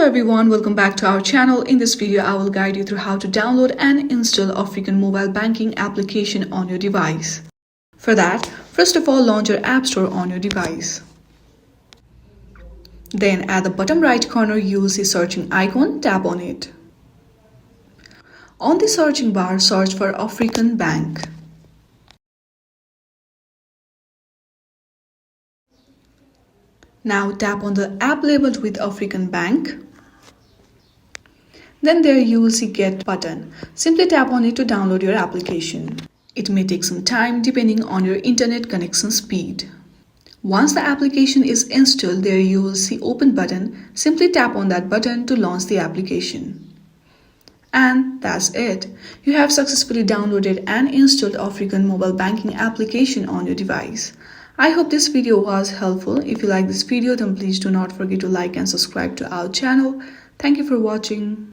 everyone, welcome back to our channel. In this video, I will guide you through how to download and install African mobile banking application on your device. For that, first of all, launch your App Store on your device. Then at the bottom right corner, you will see searching icon, tap on it. On the searching bar, search for African Bank. Now tap on the app labeled with African Bank. Then there you will see Get button. Simply tap on it to download your application. It may take some time depending on your internet connection speed. Once the application is installed, there you will see Open button. Simply tap on that button to launch the application. And that's it. You have successfully downloaded and installed African mobile banking application on your device. I hope this video was helpful. If you like this video, then please do not forget to like and subscribe to our channel. Thank you for watching.